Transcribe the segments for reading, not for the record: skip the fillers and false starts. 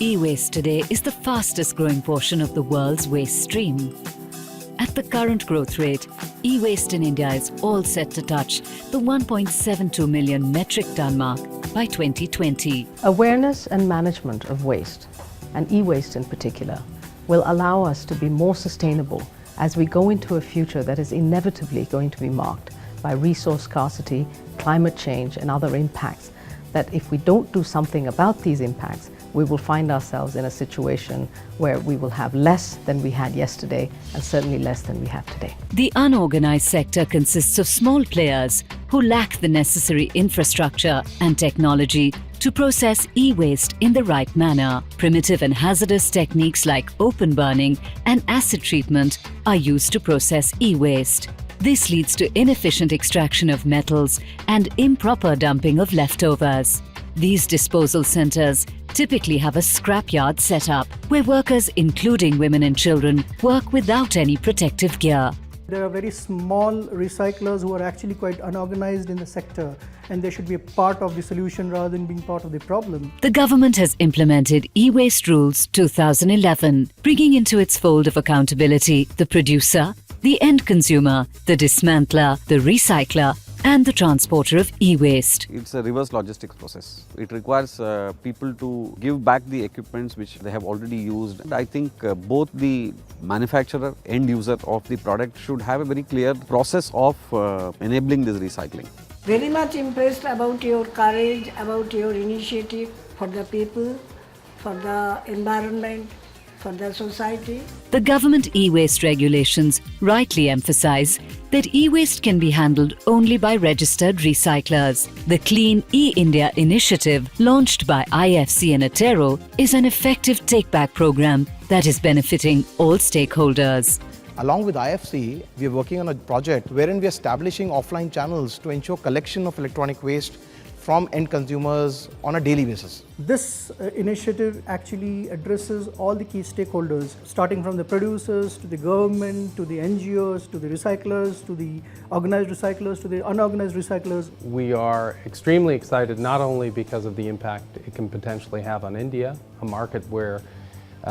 E-waste today is the fastest growing portion of the world's waste stream. At the current growth rate, e-waste in India is all set to touch the 1.72 million metric ton mark by 2020. Awareness and management of waste, and e-waste in particular, will allow us to be more sustainable as we go into a future that is inevitably going to be marked by resource scarcity, climate change and other impacts, that if we don't do something about these impacts, we will find ourselves in a situation where we will have less than we had yesterday and certainly less than we have today. The unorganized sector consists of small players who lack the necessary infrastructure and technology to process e-waste in the right manner. Primitive and hazardous techniques like open burning and acid treatment are used to process e-waste. This leads to inefficient extraction of metals and improper dumping of leftovers. These disposal centers typically have a scrapyard set up where workers, including women and children, work without any protective gear. There are very small recyclers who are actually quite unorganized in the sector, and they should be a part of the solution rather than being part of the problem. The government has implemented E-Waste Rules 2011, bringing into its fold of accountability the producer, the end consumer, the dismantler, the recycler, and the transporter of e-waste. It's a reverse logistics process. It requires people to give back the equipments which they have already used. And I think both the manufacturer, end user of the product should have a very clear process of enabling this recycling. Very much impressed about your courage, about your initiative for the people, for the environment, for the society. The government e-waste regulations rightly emphasize that e-waste can be handled only by registered recyclers. The Clean E-India initiative, launched by IFC and Attero, is an effective take-back program that is benefiting all stakeholders. Along with IFC, we are working on a project wherein we are establishing offline channels to ensure collection of electronic waste from end consumers on a daily basis. This initiative actually addresses all the key stakeholders, starting from the producers to the government, to the NGOs, to the recyclers, to the organized recyclers, to the unorganized recyclers. We are extremely excited not only because of the impact it can potentially have on India, a market where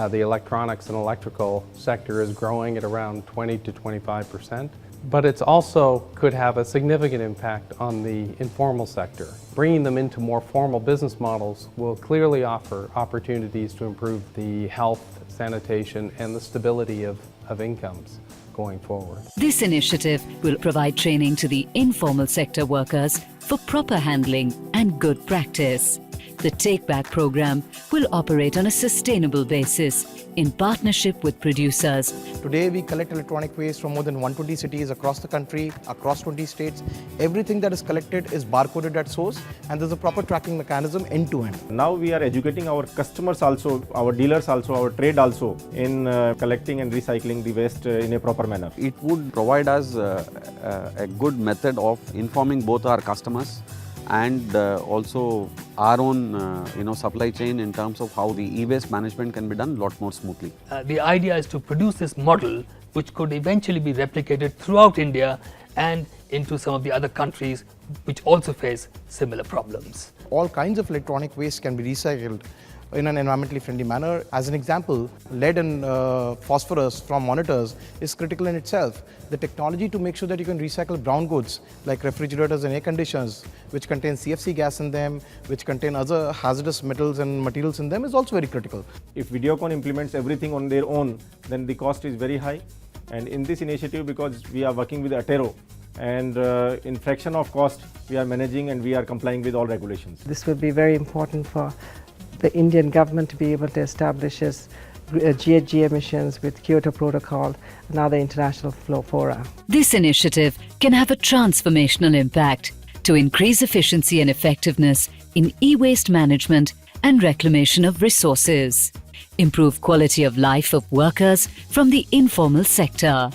the electronics and electrical sector is growing at around 20 to 25%, but it also could have a significant impact on the informal sector. Bringing them into more formal business models will clearly offer opportunities to improve the health, sanitation, and the stability of incomes going forward. This initiative will provide training to the informal sector workers for proper handling and good practice. The Take-Back program will operate on a sustainable basis in partnership with producers. Today we collect electronic waste from more than 120 cities across the country, across 20 states. Everything that is collected is barcoded at source, and there's a proper tracking mechanism end to end. Now we are educating our customers also, our dealers also, our trade also in collecting and recycling the waste in a proper manner. It would provide us a good method of informing both our customers and also our own supply chain in terms of how the e-waste management can be done a lot more smoothly. The idea is to produce this model which could eventually be replicated throughout India and into some of the other countries which also face similar problems. All kinds of electronic waste can be recycled in an environmentally friendly manner. As an example, lead and phosphorus from monitors is critical in itself. The technology to make sure that you can recycle brown goods like refrigerators and air conditioners, which contain CFC gas in them, which contain other hazardous metals and materials in them, is also very critical. If Videocon implements everything on their own, then the cost is very high. And in this initiative, because we are working with Attero, and in fraction of cost, we are managing and we are complying with all regulations. This will be very important for the Indian government to be able to establish its GHG emissions with Kyoto Protocol and other international flow fora. This initiative can have a transformational impact to increase efficiency and effectiveness in e-waste management and reclamation of resources, improve quality of life of workers from the informal sector,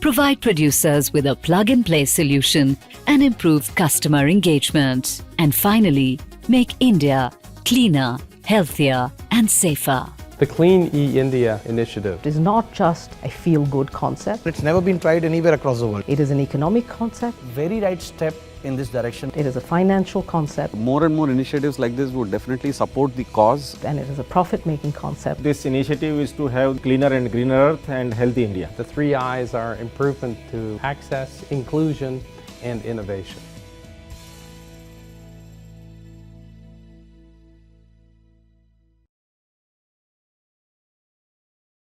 provide producers with a plug-and-play solution and improve customer engagement, and finally, make India cleaner, healthier and safer. The Clean E-India initiative It is not just a feel-good concept. It's never been tried anywhere across the world. It is an economic concept. Very right step in this direction. It is a financial concept More and more initiatives like this would definitely support the cause. and it is a profit-making concept. This initiative is to have cleaner and greener earth and healthy India. The 3 I's are improvement to access, inclusion, and innovation.